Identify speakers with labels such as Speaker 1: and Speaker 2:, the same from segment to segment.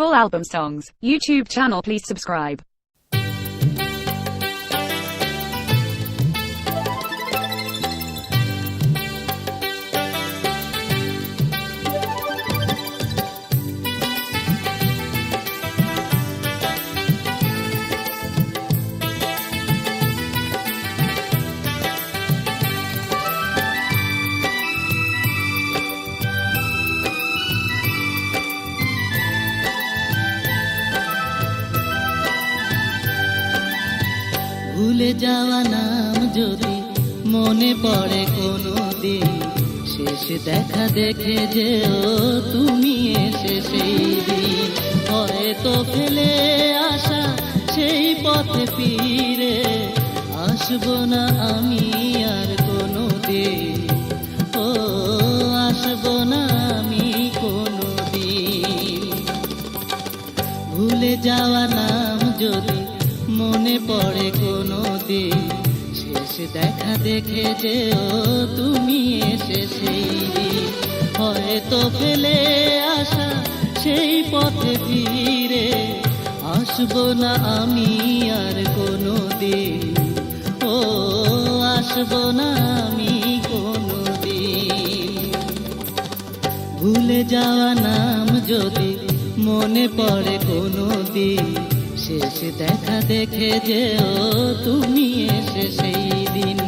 Speaker 1: Full album songs. YouTube channel, please subscribe.
Speaker 2: ভুলে যাওয়া নাম যদি মনে পড়ে কোনো দিন, শেষ দেখা দেখে যেও তুমি এসে সেই দিন। হয়তো ফেলে আসা সেই পথে ফিরে আসবো না আমি আর কোনো দিন, ও আসবো না আমি কোনো দিন। ভুলে যাওয়া নাম যদি মনে পড়ে কোনো দিন, শেষ দেখা দেখে যেও তুমি এসে সেই দিন। হয়তো ফেলে আসা সেই পথে ফিরে আসবো না আমি আর কোনো দিন, ও আসবো না আমি কোনো দিন। ভুলে যাওয়া নাম যদি মনে পড়ে কোনো দিন, শেষ দেখা দেখে যেও তুমি এসে সেই দিন।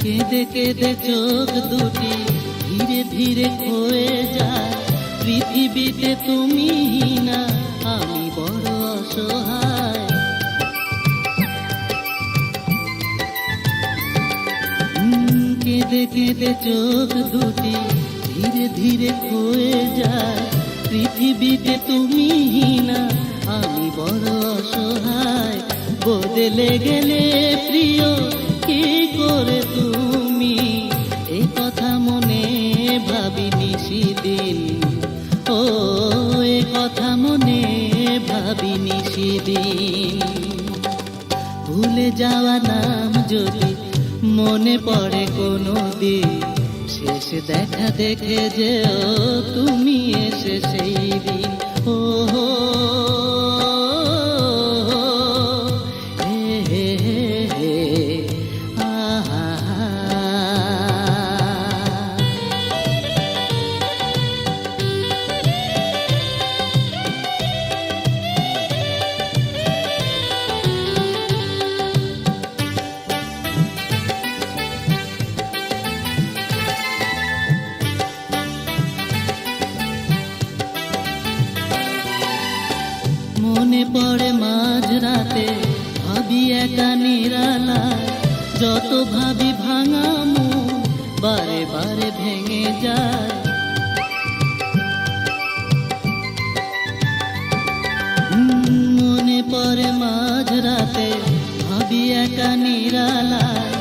Speaker 2: কেঁদে কেঁদে চোখ দুটি ধীরে ধীরে ক্ষয়ে যায়, পৃথিবীতে তুমি না আমি বড় অসহায়। কেঁদে কেঁদে চোখ দুটি ধীরে ধীরে ক্ষয়ে যায়, পৃথিবীতে তুমি না আমি বড় অসহায়। বদলে গেলে প্রিয় কি করে তুমি, এই কথা মনে ভাবিনি সেদিন, ও এই কথা মনে ভাবিনি সেদিন। ভুলে যাওয়া নাম যদি মনে পড়ে কোনো দিন, শেষ দেখা দেখে যেও তুমি এসে সেই দিন। ও মনে পড়ে মাঝরাতে ভাবি একা নিরালায়, যত ভাবি ভাঙা মন বারে বারে ভেঙে যায়। মনে পড়ে মাঝরাতে ভাবি একা নিরালায়,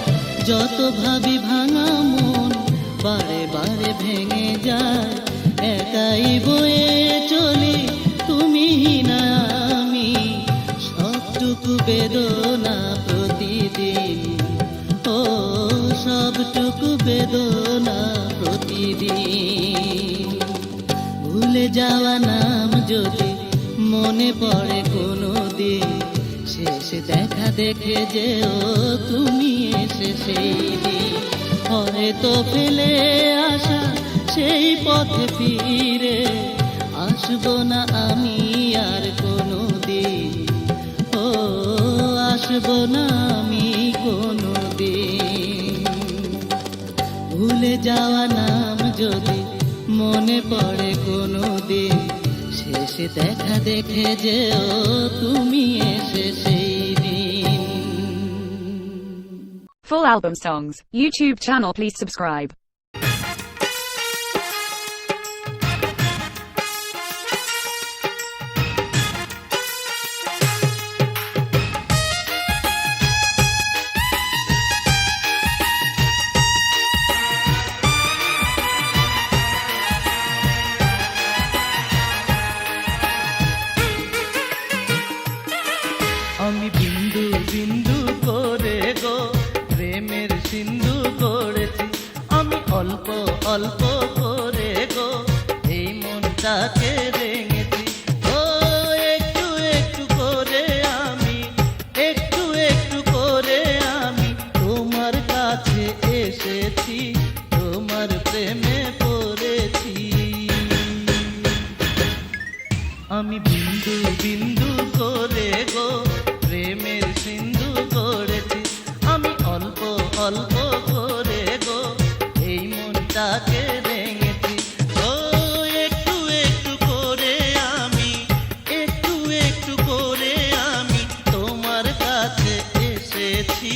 Speaker 2: যত ভাবি ভাঙা মন বারে বারে ভেঙে যায়। একাই বয়ে চলি তুমি না আমি, সবটুকু বেদনা প্রতিদিন, ও সবটুকু বেদনা প্রতিদিন। ভুলে যাওয়া নাম যদি মনে পড়ে কোনো দিন, শেষ দেখা দেখে যেও তুমি এসে সেই দিন। হয়তো ফেলে আসা সেই পথে ফিরে আসবো না আমি আর কোনো দিন, ও আসবো না আমি কোনো দিন। ভুলে যাওয়া নাম যদি মনে পড়ে কোনো দিন, শেষ দেখা দেখে যেও তুমি এসে সেই দিন।
Speaker 1: Full album songs. YouTube channel, please subscribe.
Speaker 2: মনটাকে রেঙেছি। ও একটু একটু করে আমি, একটু একটু করে আমি তোমার কাছে এসেছি, তোমার প্রেমে পড়েছি। আমি বিন্দু বিন্দু করে গো প্রেমের সিন্ধু গড়েছি। আমি অল্প অল্প করে গো এই মনটাকে রেঙেছি। ও একটু একটু করে আমি, একটু একটু করে আমি তোমার কাছে এসেছি,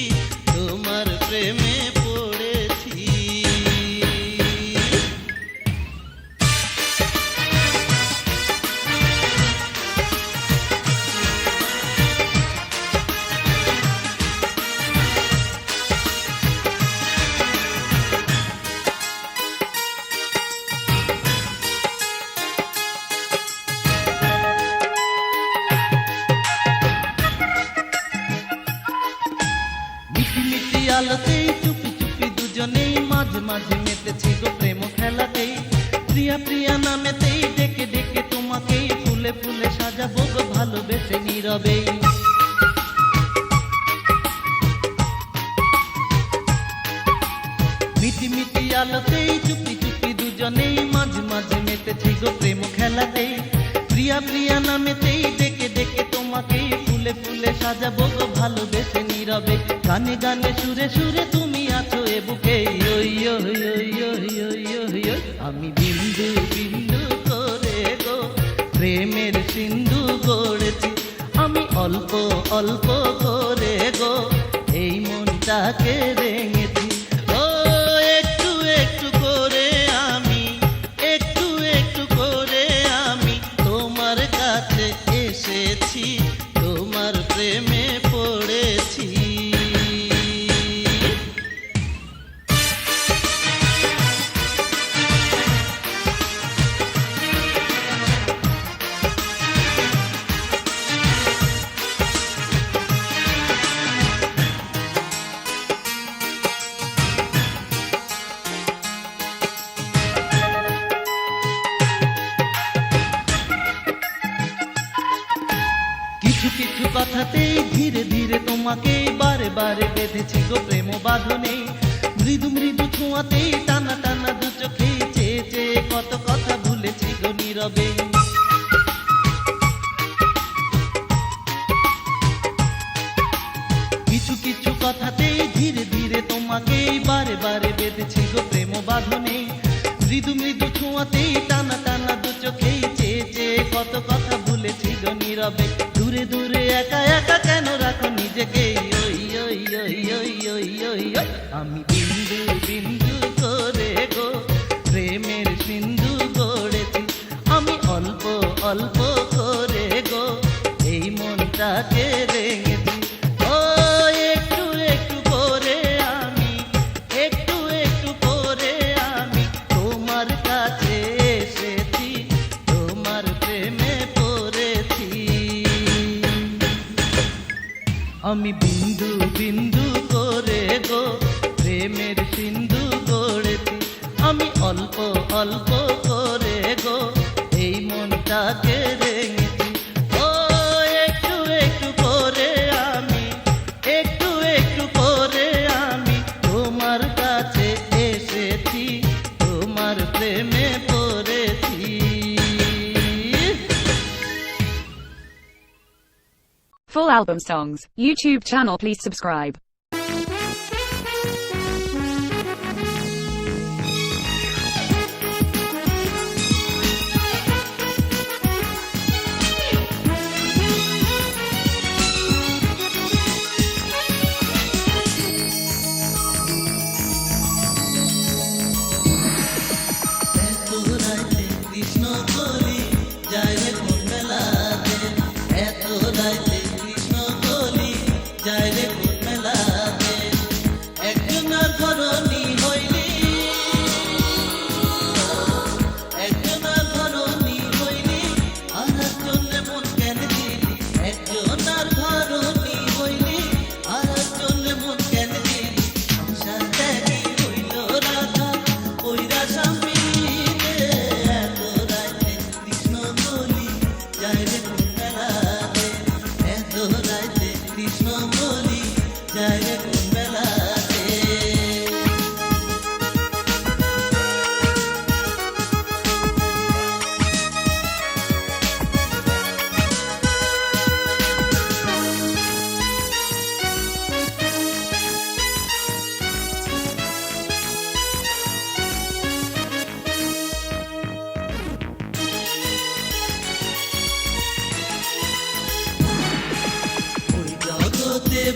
Speaker 2: তোমার প্রেমে পড়েছি। মিটি মিটি আলোতেই চুপি চুপি দুজনেই মাঝে মাঝে মেতেছি গো প্রেম খেলাতেই। প্রিয়া প্রিয়া নামেতেই ডেকে ডেকে তোমাকেই ফুলে ফুলে সাজাবো গো ভালোবেসে নীরবেই। মিটি মিটি আলোতেই চুপি চুপি দুজনেই মাঝে মাঝে মেতেছি গো প্রেম খেলাতেই। প্রিয়া প্রিয়া নামেতেই ডেকে ডেকে তোমাকেই ফুলে ফুলে সাজাবো গো ভালোবেসে নীরবে। গানে গানে সুরে সুরে তুমি আছো এ বুকে, ওই ওই ওই ওই ওই ওই ওই। আমি বিন্দু বিন্দু করে গো প্রেমের সিন্ধু গড়েছি। আমি অল্প অল্প করে গো এই মনটাকে রেঙেছি। ও একটু একটু করে আমি, একটু একটু করে আমি তোমার কাছে এসেছি, তোমার প্রেমে পড়েছি। কিছু কিছু কথাতেই ধীরে ধীরে তোমাকে বারে বারে বেঁধেছি গো প্রেম বাঁধনে। মৃদু মৃদু ছোঁয়াতেই টানা টানা দু চোখে চেয়ে চেয়ে কত কথা ভুলেছি গো নীরবে। কিছু কিছু কথাতেই ধীরে ধীরে তোমাকে বারে বারে বেঁধেছি গো প্রেম বাঁধনে। মৃদু মৃদু ছোঁয়াতেই টানা টানা দু চোখেই চেয়ে চেয়ে কত কথা ভুলেছি গো নীরবে। দূরে দূরে একা একা কেন রাখো নিজেকে, ওই ওই ওই ওই ওই ওই ওই। আমি বিন্দু বিন্দু করে গো প্রেমের সিন্ধু গড়েছি। আমি অল্প অল্প করে গো এই মনটাকে রেঙেছি। ও একটু একটু করে আমি, একটু একটু করে আমি তোমার কাছে এসেছি, তোমার প্রেমে পড়েছি। আমি বিন্দু বিন্দু করে গো প্রেমের সিন্ধু গড়েছি। আমি অল্প অল্প করে গো এই মনটাকে রেঙেছি। ও একটু একটু করে আমি, একটু একটু করে আমি তোমার কাছে এসেছি, তোমার প্রেমে পড়েছি।
Speaker 1: Full album songs, YouTube channel please subscribe.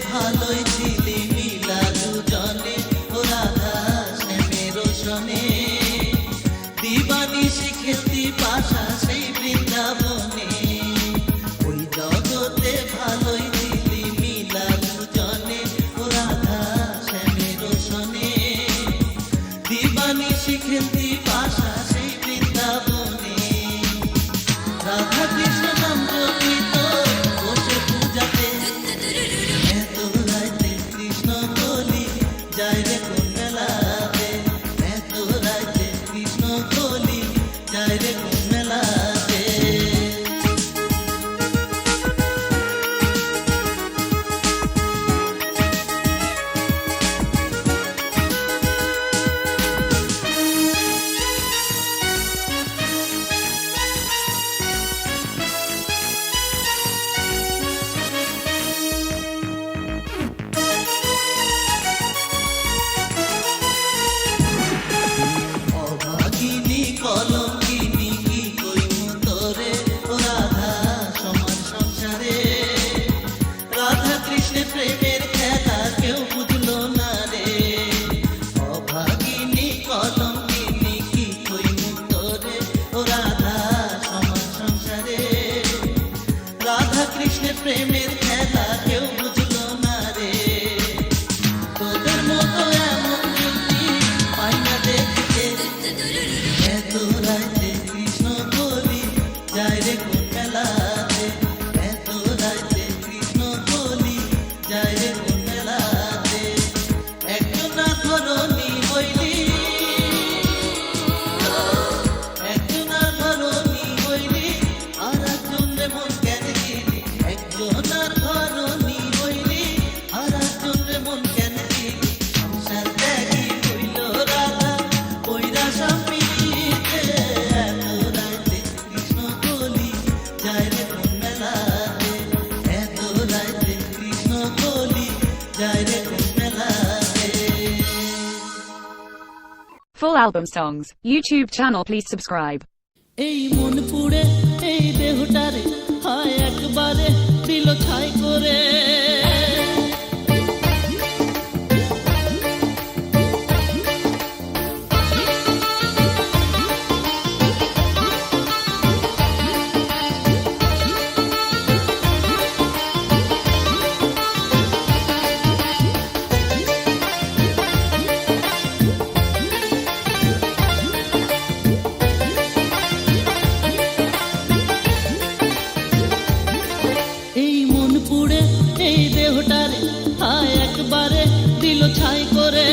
Speaker 2: ভালোই ছিলি মিলা দুজনে ও রাধা শ্যামের সনে দিবানিশি খেলতি পাশা সেই বৃন্দাবনে ওই জগতে ভালোই ছিলি মিলা দুজনে ও রাধা শ্যামের সনে দিবানিশি খেলতি পাশা সেই বৃন্দাবনে রাধা কৃষ্ণ নাম জপিত বসে পূজাতে এত রাইতে কৃষ্ণ বলি যায় রে কোন মেলাতে এত রাইতে কৃষ্ণ বলি যায় রে কোন মেলাতে অভাগিনী কলঙ্কিনী কি কইমু তোরে ও রাধা সমান সংসারে রাধা কৃষ্ণের প্রেমের খেলা কেউ বুঝলো না রে অভাগিনী কলঙ্কিনী কি কইমু তোরে ও রাধা সমান সংসারে রাধা কৃষ্ণের প্রেমের খেলা কেউ বুঝলো না রে তোদের মতো এমন যুক্তি পাই না দেখতে এত রাইতে কৃষ্ণ বলি যায় রে কোন মেলাতে এত রাইতে কৃষ্ণ বলি যায় রে কোন মেলাতে একজনা ধরণী হইলি একজনা ধরণী হইলি আর একজন রে মন কেন দিলি একজনার ধরণী হইলি আর একজন রে মন কেন দিলি সংসার ত্যাগী হইল রাধা কইরা স্বামীতে এত রাইতে কৃষ্ণ বলি যায় রে কোন মেলাতে এত রাইতে কৃষ্ণ বলি যায় রে কোন মেলাতে
Speaker 1: Full album songs. YouTube channel, please subscribe.
Speaker 2: এই মন পুড়ে এই দেহটারে হয় একবারে দিল ছাই করে এই মন পুড়ে এই দেহটারে হায় একবারে দিল ছাই করে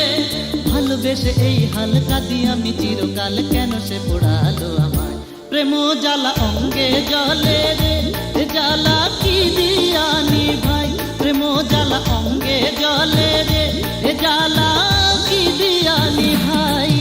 Speaker 2: ভালোবেসে এই হালকা দিয়ে আমি চিরকাল কেন সে পোড়ালো আমায় প্রেম জ্বালা অঙ্গে জলে রে এ জ্বালা কি দিয়ানি ভাই প্রেম জ্বালা অঙ্গে জলে রে এ জ্বালা কি দিয়ানি ভাই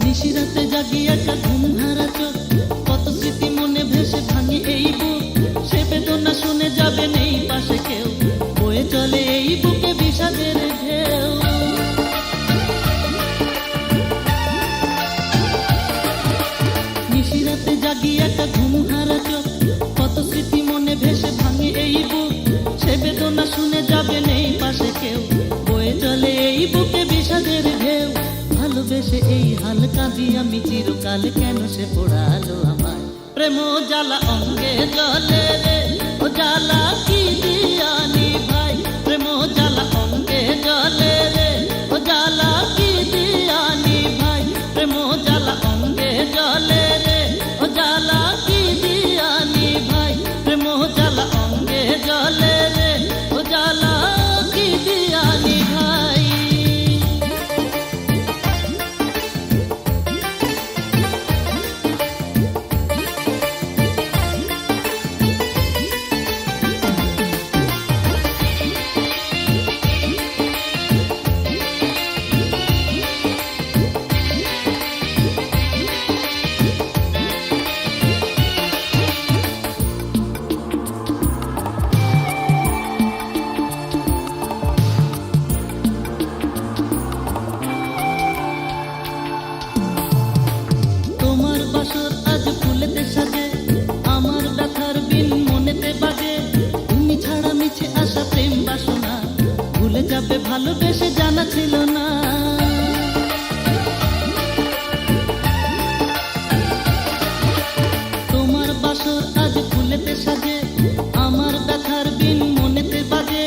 Speaker 2: নিশিরাতে জাগি একটা ঘুম হারা চোখ কত স্মৃতি মনে ভেসে ভাঙে এই বুক সে বেদনা শুনে যাবে নেই পাশে কেউ বয়ে চলে এই বুকে বিষাদের ঢেউ নিশিরাতে জাগি একটা ঘুম হারা চোখ কত স্মৃতি মনে ভেসে ভাঙে এই বুক সে বেদনা শুনে যাবে নেই পাশে কেউ বয়ে চলে এই বুকে বিষাদের ঢেউ ভালোবেসে এই হালকা দিয়ে আমি চিরকাল কেন সে পোড়ালো আমায় প্রেম জ্বালা অঙ্গে জলে রে ও জ্বালা কি দিয়ানি ভাই প্রেম জ্বালা অঙ্গে জলে রে ও জ্বালা কি দিয়ানি ভাই প্রেম জ্বালা অঙ্গে জলে রে ও জ্বালা কি দিয়ানি ভাই প্রেম জ্বালা অঙ্গে জলে রে ও জ্বালা কি দিয়ানি ভাই যাবে ভালোবেসে জানা ছিল না। তোমার বাসর আজ ফুলেতে সাজে, আমার ব্যথার বিন মনেতে বাজে।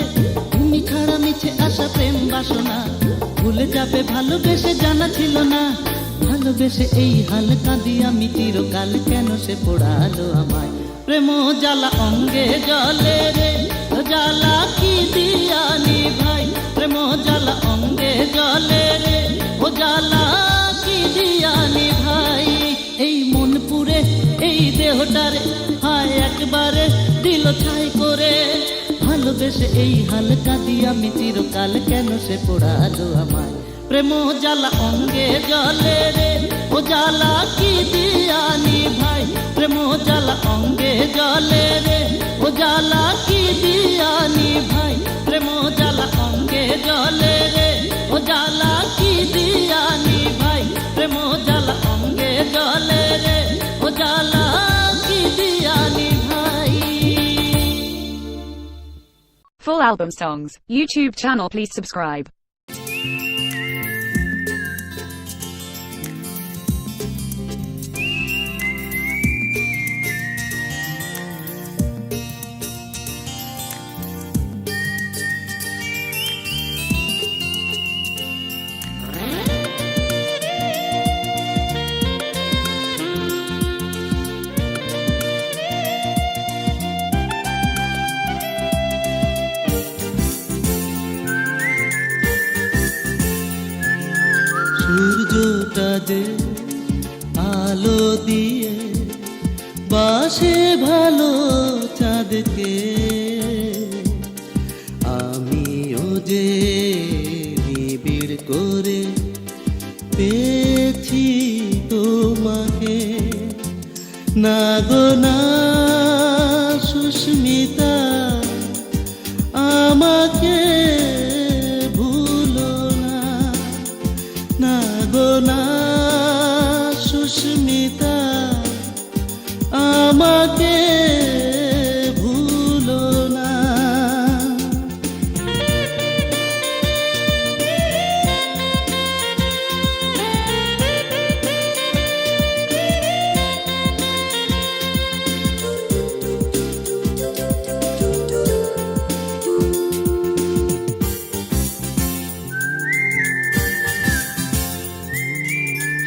Speaker 2: তুমি ছাড়া মিছে আসা প্রেম বাসনা ভুলে যাবে ভালোবেসে জানা ছিল না। ভালোবেসে এই হাল কাঁদি আমি চিরকাল, কেন সে পোড়ালো আমায়। প্রেম জ্বালা অঙ্গে জলে রে, জ্বালা কি দিয়ানি ভাই। প্রেম জ্বালা অঙ্গে জলে রে, ও জ্বালা কি দিয়ানি ভাই। এই মন পুরে এই দেহটারে হায় একবারে দিল ছাই করে। ভালোবেসে এই হাল কাঁদি আমি চিরকাল, কেন সে পোড়ালো আমায়। প্রেম জ্বালা অঙ্গে জলে রে, ও জ্বালা কি দিয়ানি ভাই। প্রেম জ্বালা অঙ্গে জলে রে, ও জ্বালা কি দিয়ানি ভাই। প্রেম জ্বালা অঙ্গে জলে রে, ও জ্বালা কি দিয়ানি ভাই। প্রেম জ্বালা অঙ্গে জলে রে, ও জ্বালা কি দিয়ানি ভাই।
Speaker 1: Full album songs, YouTube channel. Please subscribe.
Speaker 2: সূর্যটা যে আলো দিয়ে বাসে ভালো চাঁদকে, আমিও যে নিবিড় করে পেয়েছি তোমাকে। না গো না সুস্মিতা, আমাকে ভুলো না। না গো না সুস্মিতা, আমাকে ভুলো না।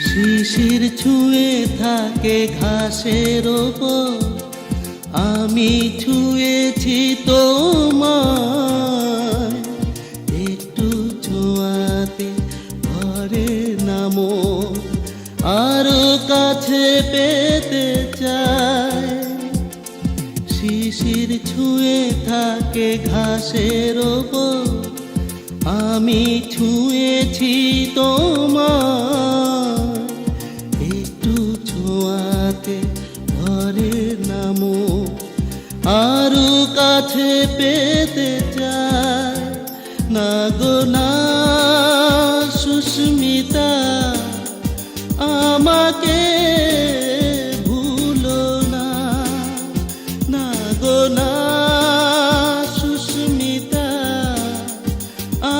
Speaker 2: শিশির ছুঁয়ে থাকে ঘাসের ওপর, আমি ছুঁয়েছি তোমায়। একটু ছোঁয়াতে ঘরে নামো, আরো কাছে পেতে চাই। শিশির ছুঁয়ে থাকে ঘাসের ওপর, আমি ছুঁয়েছি তোমায়। একটু ছোঁয়াতে ঘরে নামো, আরো কাছে পেতে চাই। না গো না সুস্মিতা, আমাকে ভুলো না। না গো না সুস্মিতা,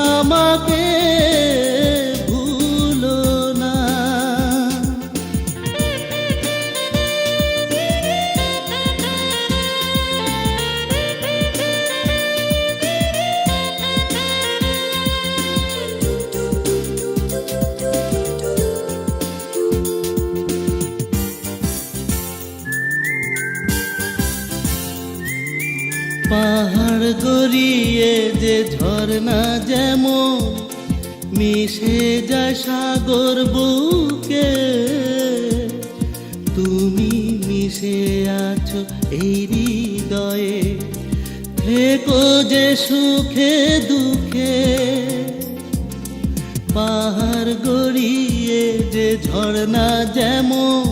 Speaker 2: আমাকে ভুলো না। পাহাড় গড়িয়ে যে ঝর্ণা যেমন মিশে যায় সাগর বুকে, তুমি মিশে আছো এই হৃদয়ে। থেকো যে সুখে দুঃখে, পাহাড় গড়িয়ে যে ঝর্ণা যেমন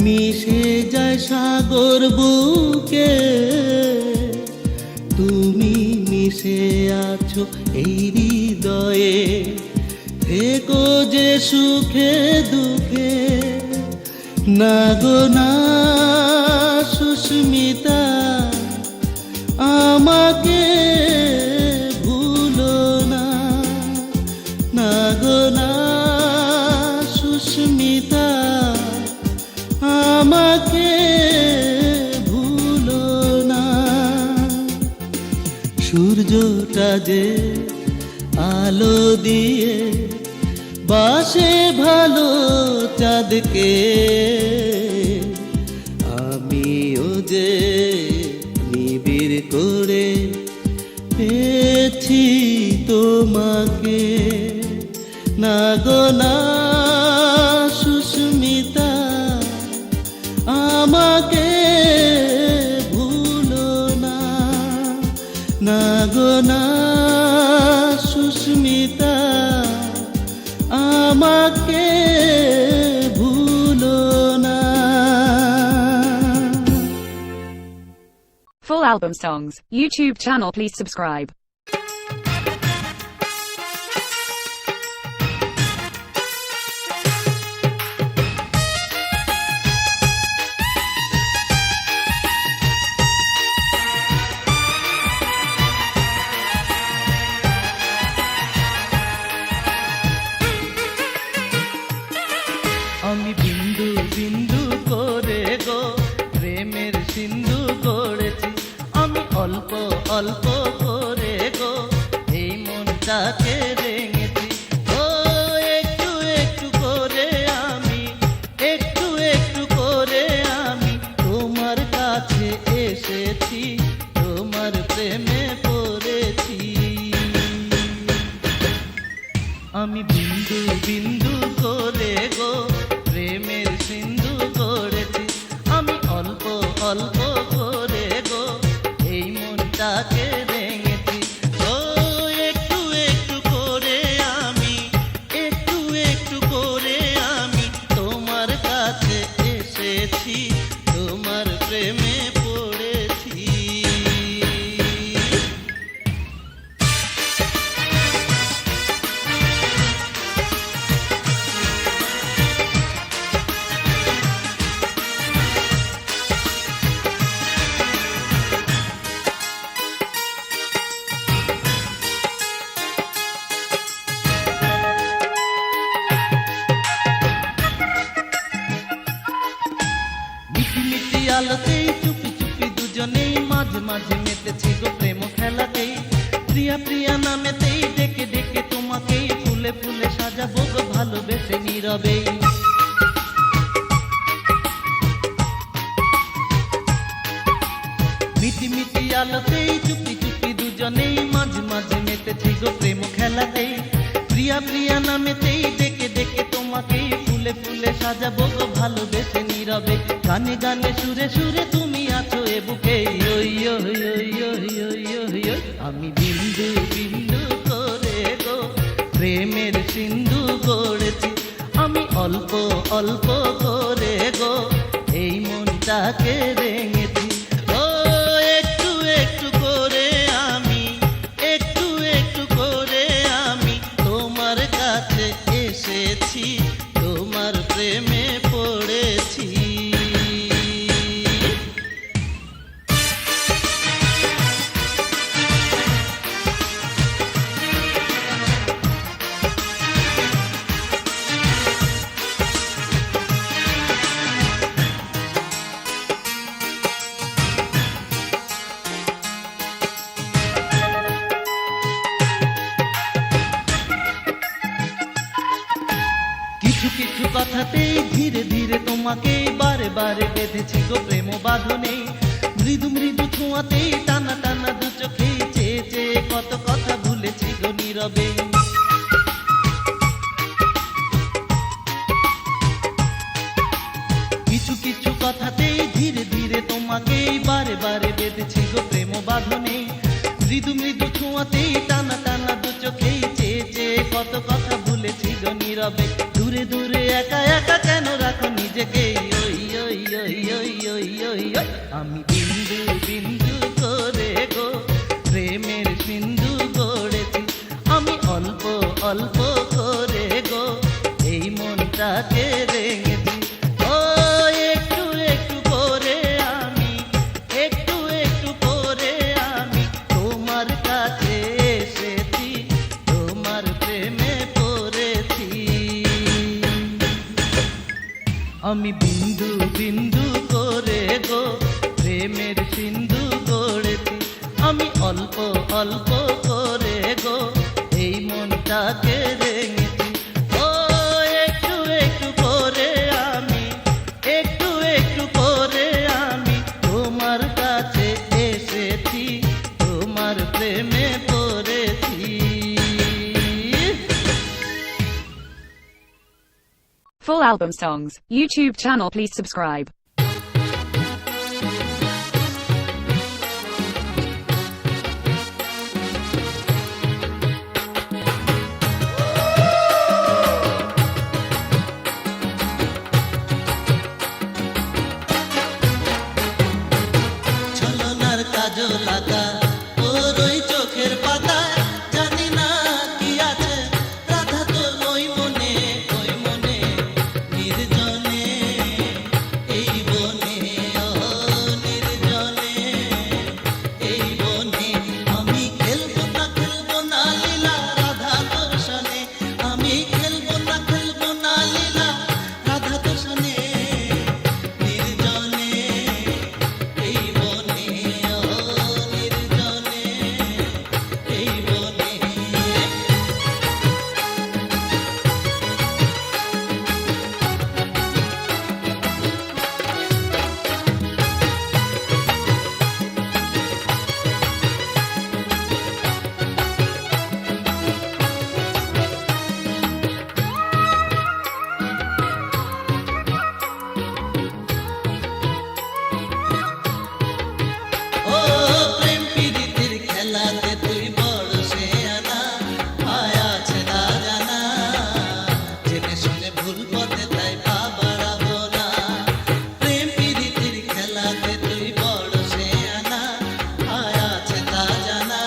Speaker 2: মিশে যায় সাগর বুকে, তুমি মিশে আছো এই হৃদয়ে। থেকো যে সুখে দুঃখে। না গো না সুস্মিতা, আমাকে ভুলো না। যে আলো দিয়ে বাসে ভালো চাঁদকে, আমিও যে নিবিড় করে পেয়েছি তোমাকে। না গো না সুস্মিতা, আমাকে ভুলো না। না গো না সুস্মিতা, আমাকে ভুলো না।
Speaker 1: Full album songs, YouTube channel, please subscribe.
Speaker 2: আমি বিন্দু বিন্দু করে গো প্রেমের সিন্ধু গড়েছি, আমি অল্প অল্প করে গো এই মনটাকে রেঙেছি। ও একটু একটু করে আমি, একটু একটু করে আমি তোমার কাছে এসেছি, তোমার প্রেমে পড়েছি। আমি বিন্দু বিন্দু করে গো প্রেমের সিন্ধু গড়েছি, আমি অল্প অল্প করে গো এই মনটাকে রেঙেছি। ও একটু একটু করে আমি, একটু একটু করে আমি তোমার কাছে এসেছি, তোমার প্রেমে পড়েছি। মিটি মিটি আলোতেই চুপি চুপি দুজনেই মাঝে মাঝে মেতেছি গো প্রেম খেলাতেই, প্রিয়া প্রিয়া নামেতেই ডেকে ডেকে তোমাকেই ফুলে ফুলে সাজাবো গো ভালোবেসে নীরবে। মিটি মিটি আলোতেই চুপি চুপি দুজনেই মাঝে মাঝে মেতেছি গো প্রেম খেলাতেই, প্রিয়া প্রিয়া নামেতেই ডেকে ডেকে তোমাকেই ফুলে ফুলে সাজাবো গো ভালোবেসে নীরবে। গানে গানে সুরে সুরে তুমি আছো এ বুকে, ওই ওই ওই ওই ওই ওই ওই। আমি বিন্দু বিন্দু করে গো প্রেমের সিন্ধু গড়েছি, আমি অল্প অল্প করে গো এই মনটাকে রেঙেছি। ও একটু একটু করে আমি, একটু একটু করে আমি তোমার কাছে এসেছি, তোমার প্রেমে পড়েছি। কিছু কিছু কথাতেই ধীরে ধীরে তোমাকে বারে বারে বেঁধেছি গো প্রেম বাঁধনে, মৃদু মৃদু ছোঁয়াতেই টানা টানা দু চোখে চেয়ে চেয়ে কত কথা ভুলেছি গো নীরবে। কিছু কিছু কথাতেই ধীরে ধীরে তোমাকে বারে বারে বেঁধেছি গো প্রেম বাঁধনে, মৃদু মৃদু ছোঁয়াতেই টানা টানা দু চোখে চেয়ে চেয়ে কত কথা ভুলেছি গো নীরবে। দূরে দূরে একা একা কেন রাখো নিজেকে, ওই ওই ওই ওই ওই ওই ওই। আমি বিন্দু বিন্দু করে গো প্রেমের সিন্ধু গড়েছি, আমি অল্প অল্প করে গো এই মনটাকে রেঙেছি। ও একটু একটু করে আমি, একটু একটু করে আমি তোমার কাছে এসেছি, তোমার প্রেমে পড়েছি। আমি বিন্দু বিন্দু করে গো প্রেমের সিন্ধু গড়েছি, আমি অল্প অল্প করে গো এই মনটাকে রেঙেছি। ও একটু একটু করে আমি, একটু একটু করে আমি তোমার কাছে এসেছি, তোমার প্রেমে পড়েছি।
Speaker 1: Full album songs, YouTube channel, please subscribe.
Speaker 2: ছলনার কাজল লাগা ওর ওই চোখের পাতায়, জানি না কি আছে রাধা তোর ওই মনে, ওই মনে নির্জনে এই বনে, ও নির্জনে এই বনে। আমি খেলবো না লীলা রাধা তোর সনে, আমি খেলবো না লীলা রাধা তোর সনে নির্জনে এই বনে, ও নির্জনে এই বনে। ও প্রেম প্রীতির খেলাতে তুই বড় শেয়ানা, ভয় আছে না জানা, জেনে শুনে ভুল পথে তাই পা বাড়াবো না। প্রেম প্রীতির খেলাতে তুই বড় শেয়ানা, ভয় আছে না জানা,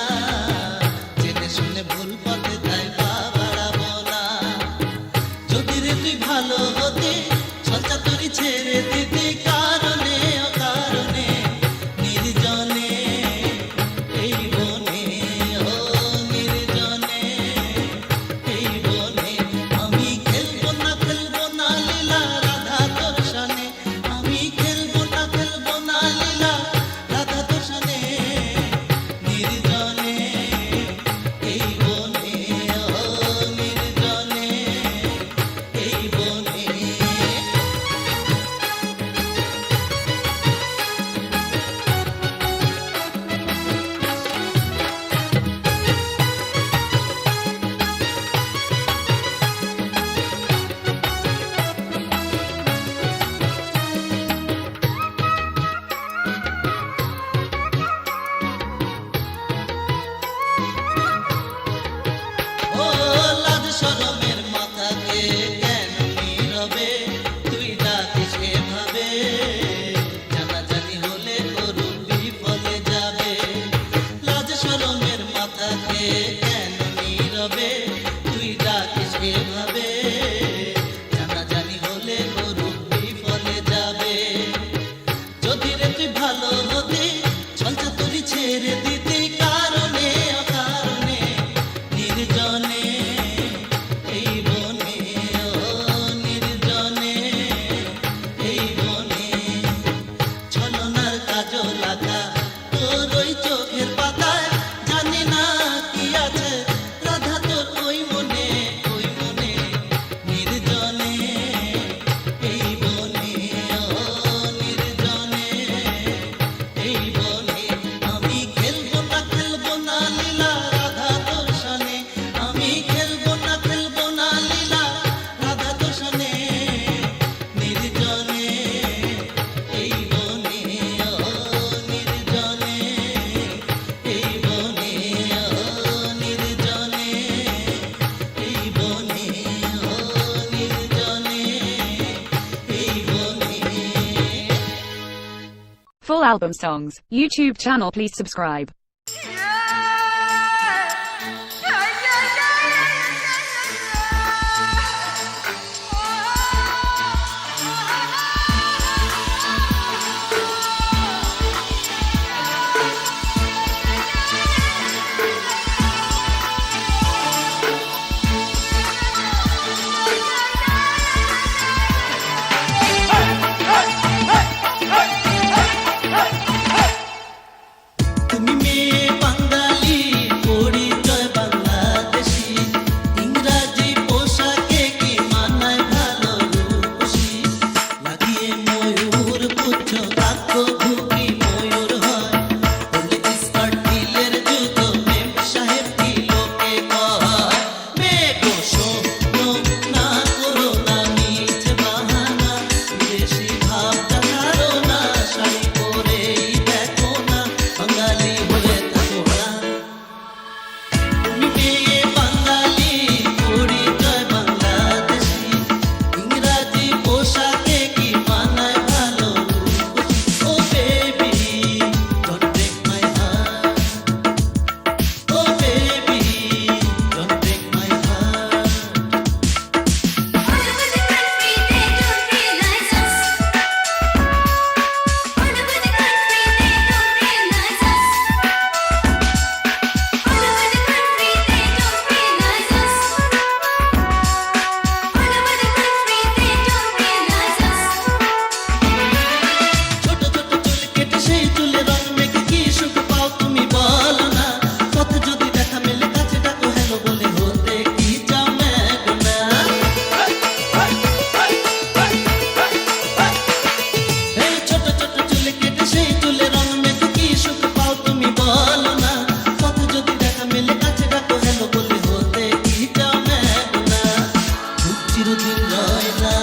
Speaker 2: জেনে শুনে ভুল পথে তাই পা বাড়াবো না। যদি রে তুই ভালো হতে সজ্জা তোরি ছেড়ে দিতে কারণে অকারণে নির্জনে এই বনে, ও নির্জনে এই বনে। আমি খেলবো না লীলা রাধা তোর সনে, আমি খেলবো না লীলা রাধা তোর সনে নির্জনে এই বনে, ও নির্জনে এই বনে। ও লাজ শরমের মাথাকে কেন নীরবে তুই ডাকিস এভাবে, জানাজানি হলে গরু বিফলে যাবে। লাজ শরমের মাথাকে কেন নীরবে তুই ডাকিস এভাবে, জানাজানি হলে গরু বিফলে যাবে। যদি রে তুই ভালো হতে ছলচা তুলি ছেড়ে দিতে কারণে অকারণে নির্জনে এই বনে, ও নির্জনে এই বনে। ছলনার কাজল লাগা তোর ওই চোখের পাতায়, জানি না কি আছে রাধা তোর ওই মনে, ওই মনে নির্জনে এই বনে, ও নির্জনে এই বনে। আমি খেলবো না লীলা রাধা তোর সনে, আমি খেলবো না লীলা রাধা তোর সনে নির্জনে এই বনে, ও নির্জনে এই বনে, ও নির্জনে এই বনে, ও নির্জনে এই বনে।
Speaker 1: Full album songs, YouTube channel, please subscribe.
Speaker 2: তুমি চিরদিন রয় না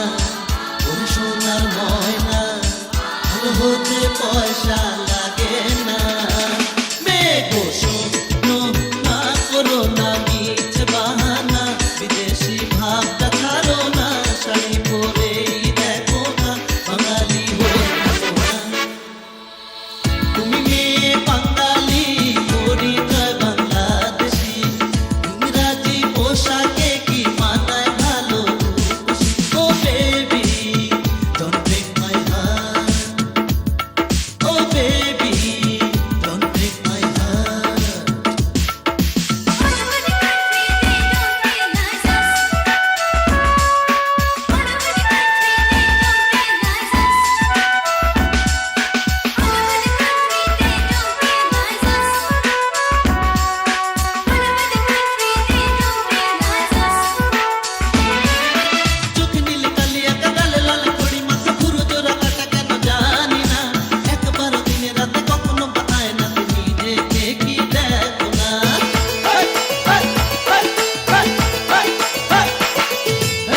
Speaker 2: ওরে সোনার ময়না, ভালো হতে পয়সা লাগে না। মেঘো শোনো না করো না মিছে বাহানা, বিদেশি ভাবটা ছাড়ো না, শাড়ি পরেই দেখো না বাঙালি হয়ে থাকো না। তুমি মেয়ে বাঙালি পরিচয় বাংলাদেশি, ইংরাজি পোশাকে কি মানায় ভালো রূপসী। Oh baby don't break my heart, oh baby don't break my heart. চোখে নীল কালিয়া কাদালে লাল করি, মাথা পুরো জোড়া কাটা কেন জানি না, একবারও দিনে রাতে কখনো বাতায় না, তুমি দেখে কি দেখো না।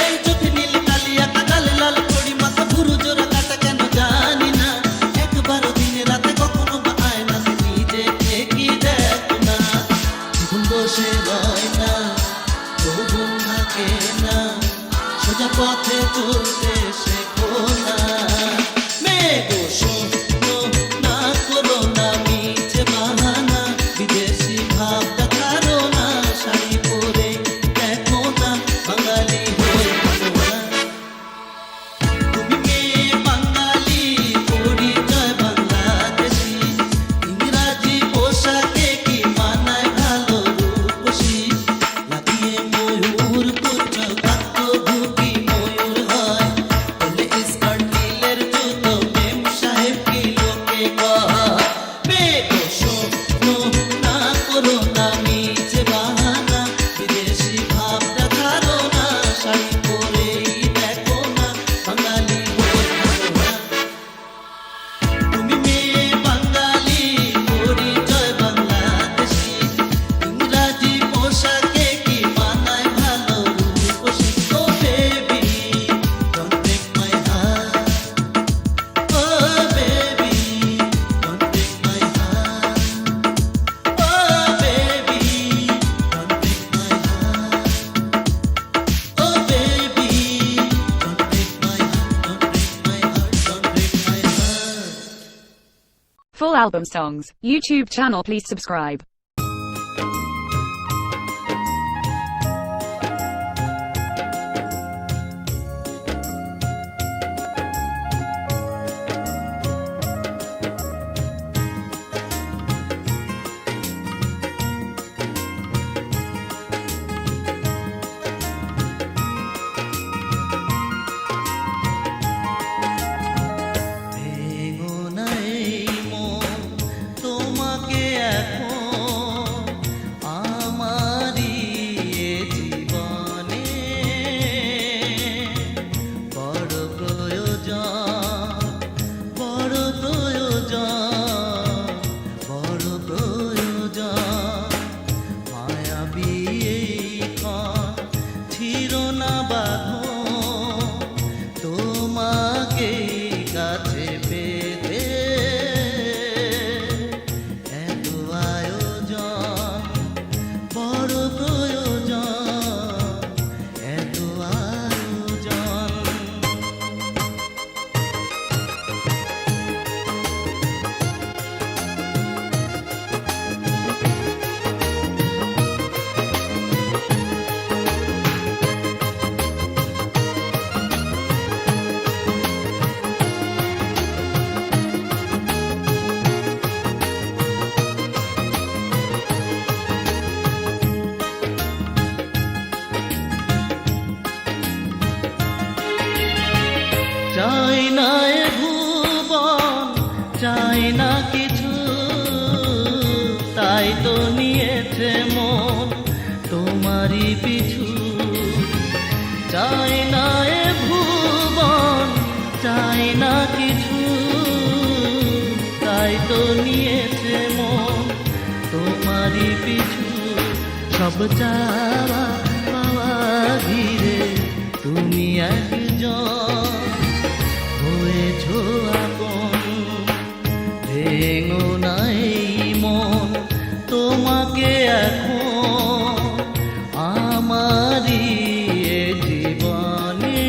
Speaker 2: এই চোখে নীল কালিয়া কাদালে লাল করি, মাথা পুরো জোড়া কাটা কেন জানি না, একবারও দিনে রাতে কখনো বাতায় না, তুমি দেখে কি দেখো না। জীবন বসে রয় না, যৌবন থাকে না, সোজা পথে চলতে শেখো না। মেঘো শোনো না করো না মিছে বাহানা, বিদেশি ভাবটা ছাড়ো না, শাড়ি পরে দেখো না বাঙালি হয়ে থাকো না। তুমি মেয়ে বাঙালি পরিচয় বাংলাদেশি, ইংরাজি পোশাকে কি মানায় ভালো রূপসী। লাগিয়ে ময়ূর পুচ্ছ কাক্য ঢুকি ময়ূর হয়, বলে স্কার্ট নীলের জুতো মেম সাহেব কি লোকে কয়। মেঘো শোনো না করো না মিছে বাহানা, বিদেশি ভাবটা ছাড়ো না, শাড়ি পরেই দেখো না বাঙালি হয়ে থাকো না। তুমি মেয়ে বাঙালি পরিচয় বাংলাদেশি, ইংরাজি পোশাকে কি মানায় ভালো রূপসী। Oh baby don't break my heart, oh baby don't break my heart, oh baby don't break my heart, oh baby don't break my heart, don't break my heart, don't break my heart.
Speaker 1: Full album songs, YouTube channel, please subscribe.
Speaker 2: ভেঙো না এই মন, তোমাকে এখন আমারই এ জীবনে বড় প্রয়োজন, বড় প্রয়োজন, বড় প্রয়োজন। মায়াবী এইক্ষণ ছিল না বাঁধন, তোমাকে কাছে পেতে এত আয়োজন, বড় প্রয়োজন, এত আয়োজন। চাই না এ ভুবন, চাই না কিছু, তাই তো নিয়েছে মন তোমারই পিছু। চাই না এ ভুবন, চাই না কিছু, তাই তো নিয়েছে মন তোমারই পিছু। সব চাওয়া পাওয়া ঘিরে তুমি একজন হয়েছ আপন, ভেঙো নাই মন তোমাকে এখন আমারই এ জীবনে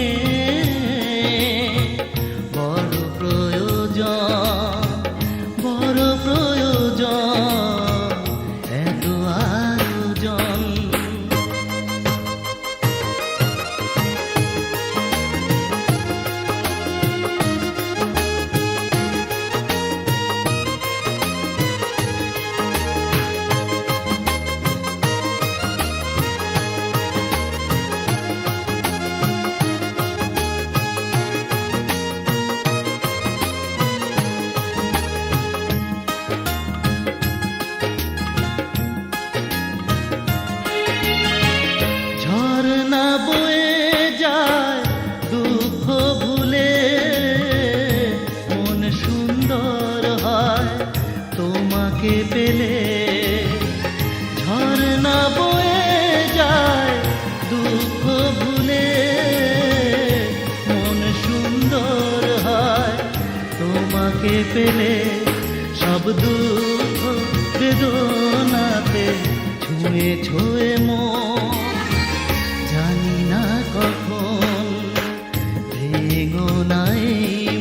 Speaker 2: বড় প্রয়োজন, বড় প্রয়োজন, এত আয়োজন। ঝরনা বয়ে যায় দুঃখ ভুলে, মন সুন্দর হয় তোমাকে পেলে। ঝরনা বয়ে যায় দুঃখ ভুলে, মন সুন্দর হয় তোমাকে পেলে। সব দুঃখ বেদনাতে ছুঁয়ে ছুঁয়ে মন, জানি না কখন ভেঙো নাই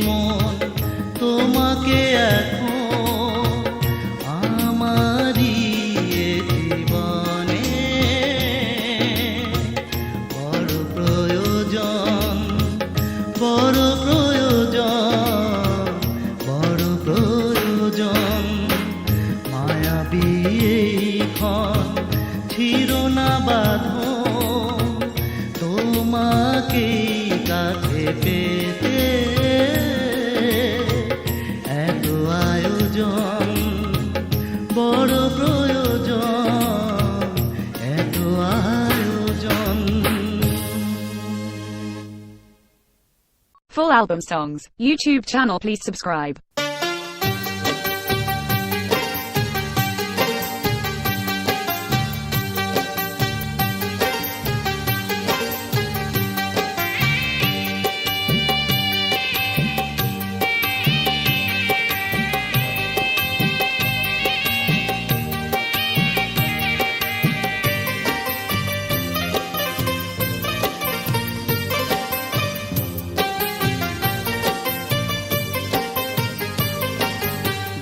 Speaker 2: মন তোমাকে এখন আমারই এ জীবনে বড় প্রয়োজন, বড় প্রয়োজন, বড় প্রয়োজন। মায়াবী এইক্ষণ ছিল না বাঁধন তোমাকে কাছে পেতে, এত আয়োজন, বড় প্রয়োজন, এত আয়োজন।
Speaker 1: Full album songs, YouTube channel. Please subscribe.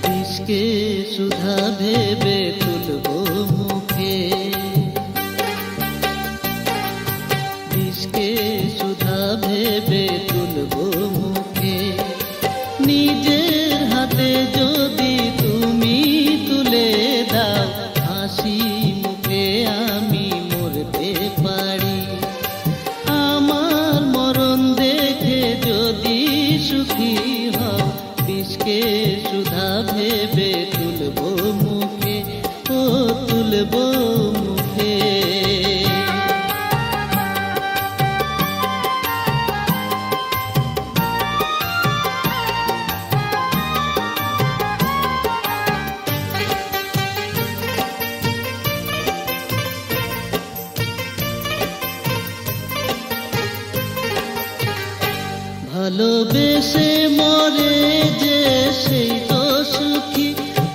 Speaker 2: বিষকে সুধা ভেবে তুলবো মুখে, বিষকে সুধা ভেবে তুলবো মুখে। নিজের হাতে যদি তুমি তুলে দাও, হাসি মুখে আমি মরতে পারি। আমার মরণ দেখে যদি সুখী হও, বিষকে সুধা ভেবে তুলবো মুখে, ও তুলবো মুখে। ভালোবেসে মরে যে সেই তো সুখী,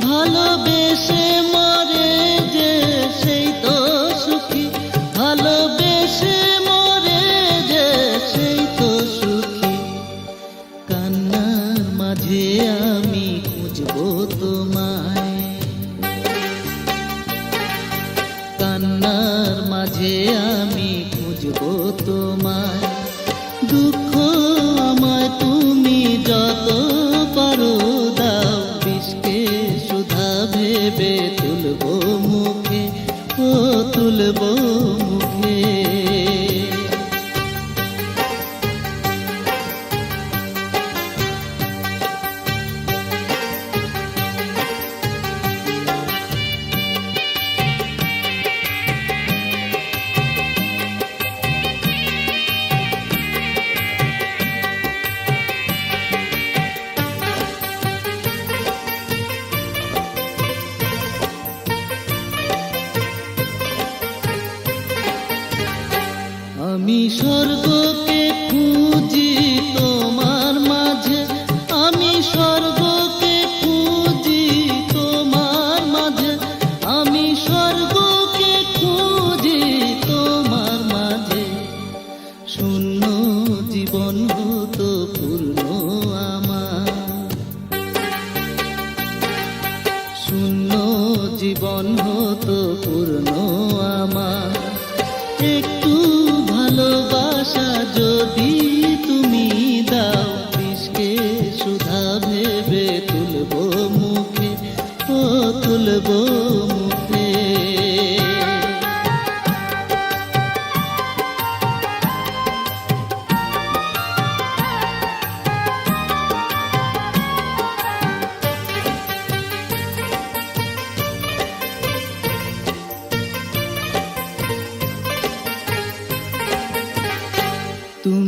Speaker 2: ভালোবেসে মরে যে সেই তো সুখী, ভালোবেসে মরে যে সেই তো সুখী। কান্নার মাঝে আমি খুঁজবো তোমায়, কান্নার মাঝে আমি খুঁজবো তোমায়। দুঃখ আমায় তুমি যত পারো দাও, বিষকে সুধা ভেবে তুলবো মুখে, ও তুলবো মুখে।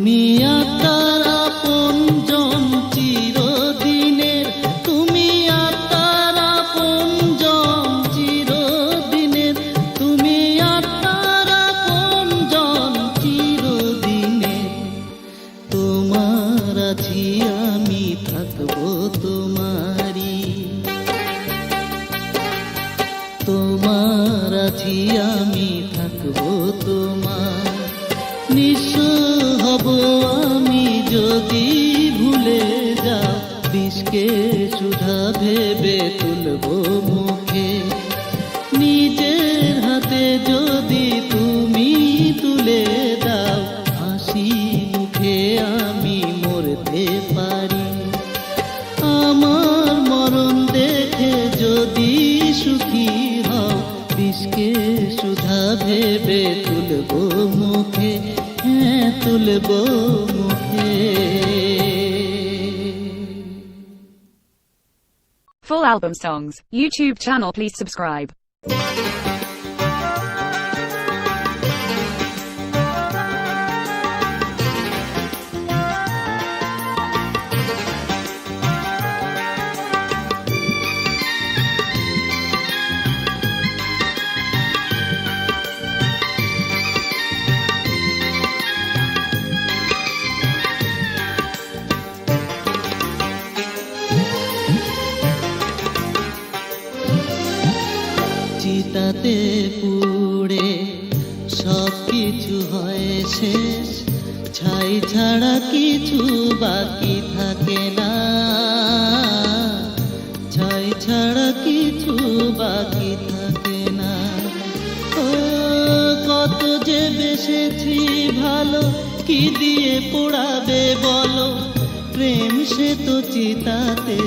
Speaker 2: তুমি আত্মার আপনজন চিরদিনের, তুমি আত্মার আপনজন চিরদিনের, তুমি আত্মার আপনজন চিরদিনের। তোমার আছি আমি থাকবো তোমারি, তোমার আছি আমি থাকবো তোমার। নিঃস্ব হব আমি যদি ভুলে যাও, বিষকে সুধা ভেবে তুলবো মুখে। নিজের হাতে যদি তুমি তুলে দাও, হাসি মুখে আমি মরতে পারি। আমার মরণ দেখে যদি সুখী হও, বিষকে সুধা ভেবে তুলবো মুখে, হ্যাঁ তুলবো মুখে।
Speaker 1: Full album songs, YouTube channel, please subscribe.
Speaker 2: চিতাতে পুড়ে সব কিছু হয় শেষ, ছাই ছাড়া কিছু বাকি থাকে না, ছাই ছাড়া কিছু বাকি থাকে না। ও কত যে বেসেছি ভালো, কি দিয়ে পোড়াবে বলো, প্রেম সে তো চিতাতে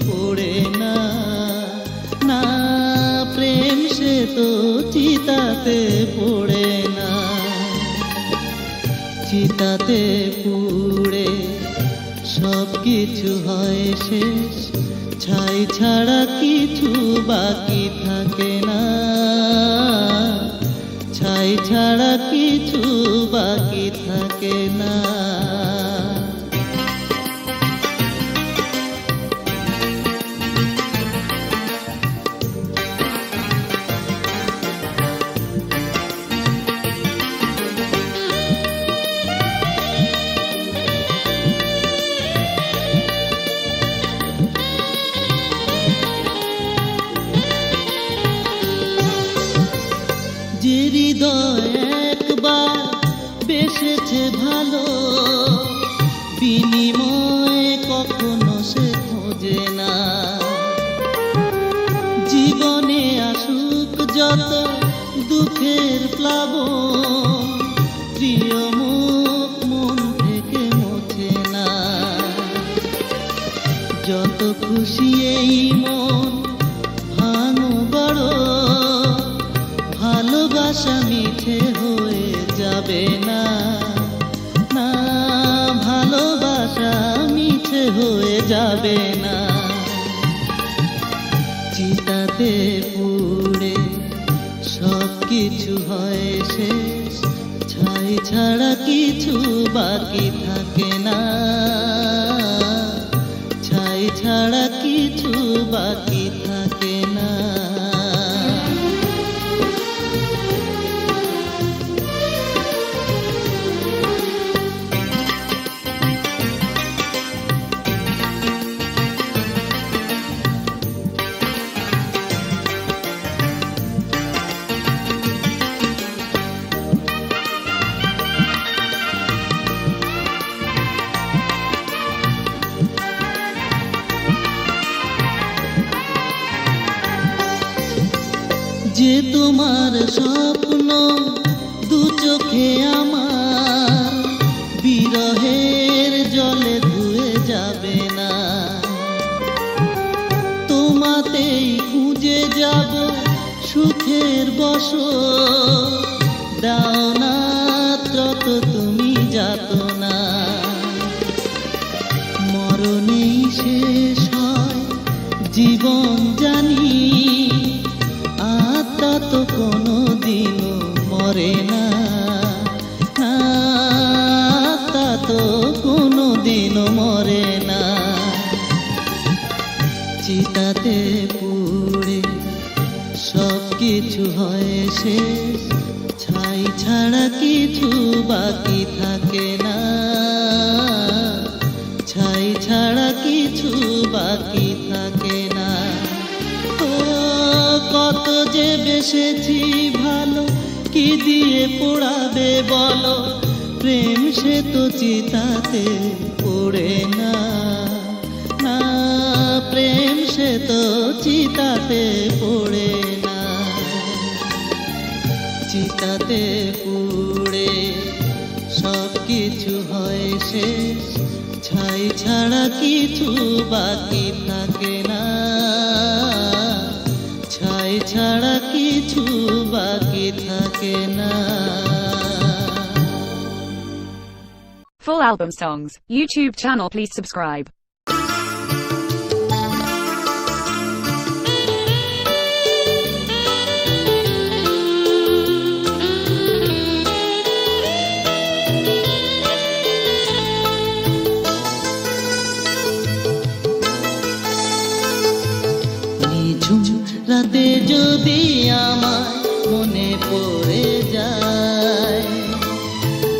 Speaker 2: পড়ে না, না প্রেম সে তো চিতাতে পড়ে না। চিতাতে পুড়ে সব কিছু হয় শেষ, ছাই ছাড়া কিছু বাকি থাকে না, ছাই ছাড়া কিছু বাকি থাকে না। যে হৃদয় একবার বেসেছে ভালো, বিনিময়ে কখনো সে খোঁজে না। জীবনে আসুক যত দুঃখের প্লাবন, প্রিয় মুখ মন থেকে মোছে না। যত খুশি এই মন ভাঙো বড়, ভালোবাসা মিছে হয়ে যাবে না, না ভালোবাসা মিছে হয়ে যাবে না। চিতাতে পুড়ে সব কিছু হয় শেষ, ছাই ছাড়া কিছু বাকি থাকে না, ছাই ছাড়া কিছু বাকি থাকে না। যে তোমার স্বপ্ন দু চোখে আমার, বিরহের জলে ধুয়ে যাবে না। তোমাতেই খুঁজে যাব সুখের বসত, দাও না ত্রত তুমি যাতো না। মরণেই শেষ হয় জীবন জানি, আত্মা তো কোনো দিনও মরে না, আত্মা চিতাতে পুড়ে সব কিছু হয় শেষ, ছাই ছাড়া কিছু বাকি থাকে না, ছাই ছাড়া কিছু বাকি থাকে না। ও কত যে বেসেছি ভালো, কি দিয়ে পোড়াবে বলো, প্রেম সে তো চিতাতে পড়ে না, না প্রেম সে তো চিতাতে পড়ে না। চিতাতে পুড়ে সব কিছু হয় শেষ, ছাই ছাড়া কিছু বাকি থাকে না, ছাই ছাড়া কিছু বাকি থাকে না।
Speaker 1: Full album songs, YouTube channel, please subscribe.
Speaker 2: রাতে যদি আমার মনে পড়ে যায়,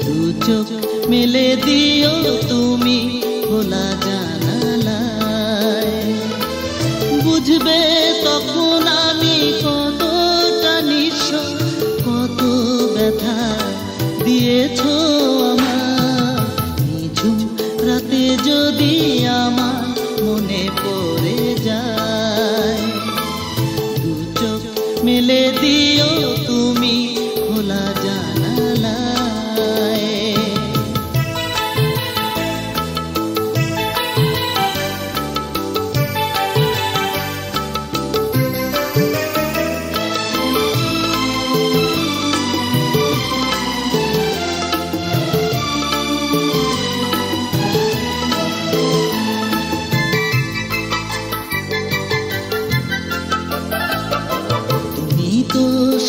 Speaker 2: দু চোখ মেলে দিও তুমি খোলা জানালায়, বুঝবে তখন আমি কতটা নিঃস্ব, কত ব্যথা দিয়েছ আমার। নিঝুম রাতে যদি আমার মনে পড়ে যায়, মেলে দিও তুমি খোলা জানালায়।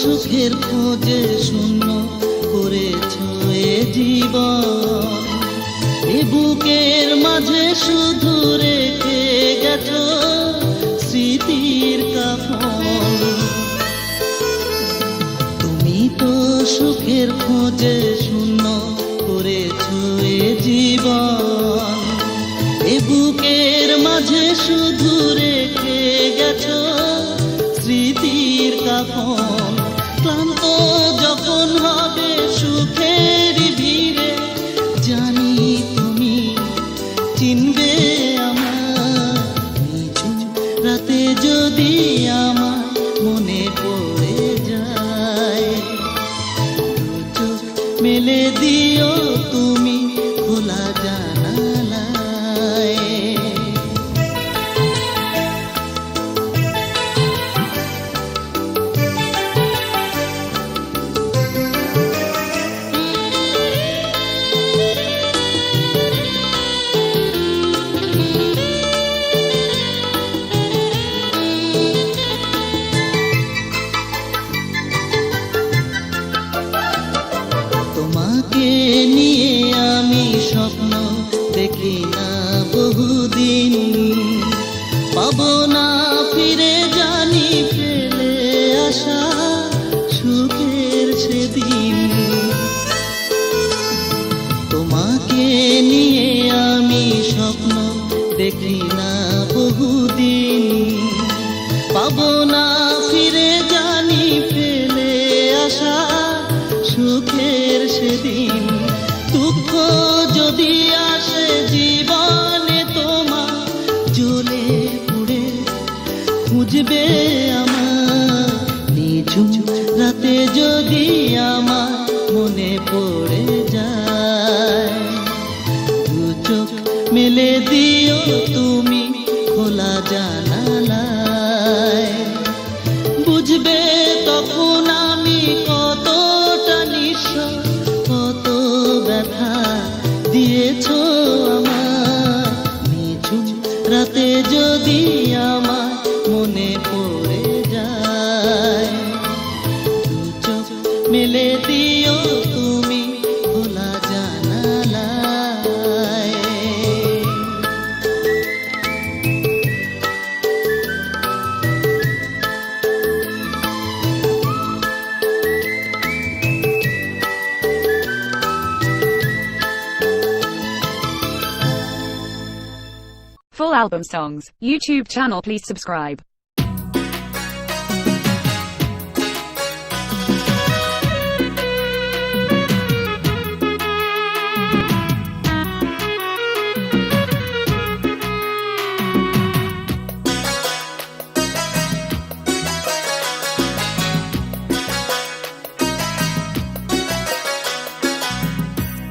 Speaker 2: সুখের খোঁজে শূন্য করেছ এ জীবন, এ বুকের মাঝে শুধু রেখে গেছ স্মৃতির কাফন। তুমি তো সুখের খোঁজে শূন্য করেছ এ জীবন, এ বুকের মাঝে শুধু রেখে গেছ স্মৃতির কাফন। ক্লান্ত যখন হবে সুখের ভিড়ে, জানি তুমি চিনবে আমার। নিঝুম রাতে যদি আমার মনে পড়ে যায়, দু চোখ মেলে দিও তুমি খোলা জানালায়। তোমাকে নিয়ে আমি স্বপ্ন দেখি না বহুদিন, পাবো না ফিরে জানি ফেলে আসা সুখের সেদিন। তোমাকে নিয়ে আমি স্বপ্ন দেখি না বহুদিন, পাবো না ফিরে জানি ফেলে আসা সুখের সেদিন। দুঃখ যদি আসে জীবনে তোমার, জ্বলে পুড়ে খুঁজবে আমার। নিঝুম রাতে যদি আমার মনে পড়ে যায়, দু চোখ মেলে দিও তুমি খোলা জানালায়। বুঝবে তখন আমি কতটা নিঃস্ব, কত ব্যথা দিয়েছ আমার। নিঝুম রাতে যদি আমার মনে পড়ে যায়, দু চোখ মেলে দিও তুমি খোলা জানালায়।
Speaker 1: Full album songs. YouTube channel, please subscribe.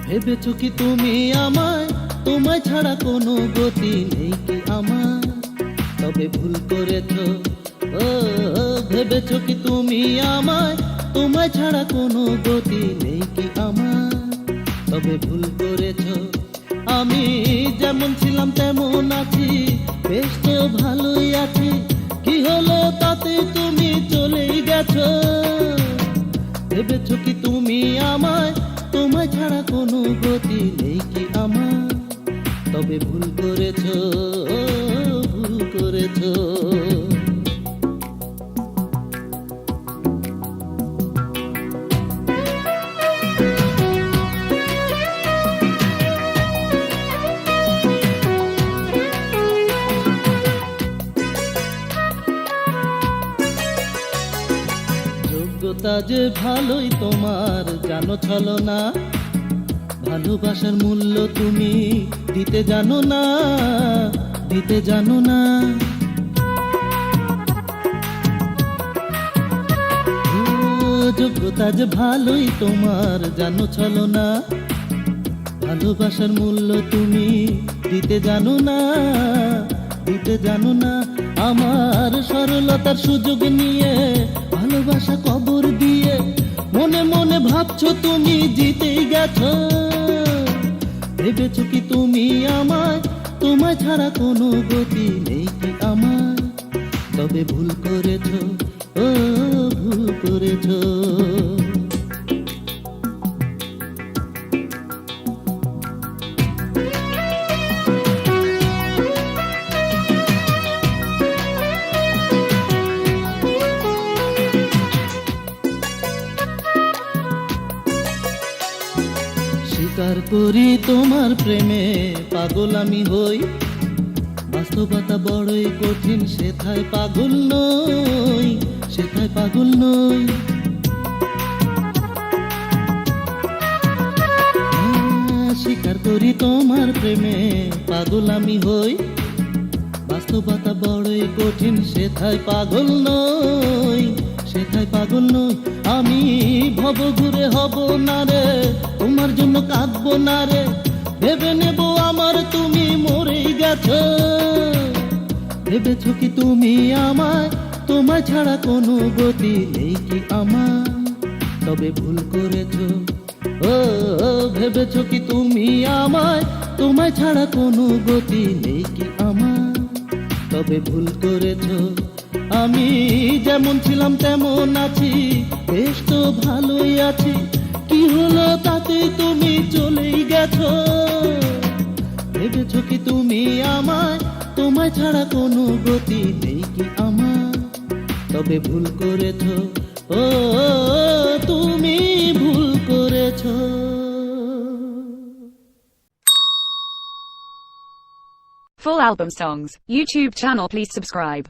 Speaker 2: ভেবেছো কি তুমি আমায়, তোমায় ছাড়া কোনো গতি নেই কি আমার, তবে ভুল করেছো। ও ভেবেছো কি তুমি আমায়, তোমায় ছাড়া কোনো গতি নেই কি আমার, তবে ভুল করেছো। আমি যেমন ছিলাম তেমন আছি, বেশ তো ভালোই আছি, কি হলো তাতে তুমি চলেই গেছো। ভেবেছো কি তুমি আমায়, তোমায় ছাড়া কোনো গতি নেই কি আমার, তবে ভুল করেছো, ভুল করেছো। যোগ্যতা যে ভালোই তোমার জানো ছলো না, ভালোবাসার মূল্য তুমি দিতে জানো না, দিতে জানো না। যোগ্যতা যে ভালোই তোমার জানো ছলো না, ভালোবাসার মূল্য তুমি দিতে জানো না, দিতে জানো না। আমার সরলতার সুযোগ নিয়ে ভালোবাসা কবর দিয়ে মনে মনে ভাবছো তুমি জিতেই গেছো। ভেবেছো কি তুমি আমায়, তোমায় ছাড়া কোনো গতি নেই কি আমার, তবে ভুল করেছো, ও ভুল করেছো। স্বীকার করি তোমার প্রেমে পাগল আমি হই, বাস্তবতা বড়ই কঠিন, সেথায় পাগল নই, সেথায় পাগল নই। স্বীকার করি তোমার প্রেমে পাগল আমি হই, বাস্তবতা বড়ই কঠিন, সেথায় পাগল নই, সেথায় পাগল নই। আমি ভব ঘুরে হব না রে, তোমার জন্য কাঁদবো না রে, ভেবে নেব আমার তুমি মরেই গেছো। ভেবেছো কি তুমি আমায়, তোমায় ছাড়া কোনো গতি নেই কি আমার, তবে ভুল করেছো। ও ভেবেছো কি তুমি আমায়, তোমায় ছাড়া কোনো গতি নেই কি আমার, তবে ভুল করেছো। আমি যেমন ছিলাম তেমন আছি, বেশ তো ভালোই আছি, কি হলো তাতে তুমি চলেই গেছো। ভেবেছো কি তুমি আমায়, তোমায় ছাড়া কোনো গতি নেই কি আমার, তবে ভুল করেছো, ও তুমি ভুল করেছো।
Speaker 1: Full album songs. YouTube channel, please subscribe.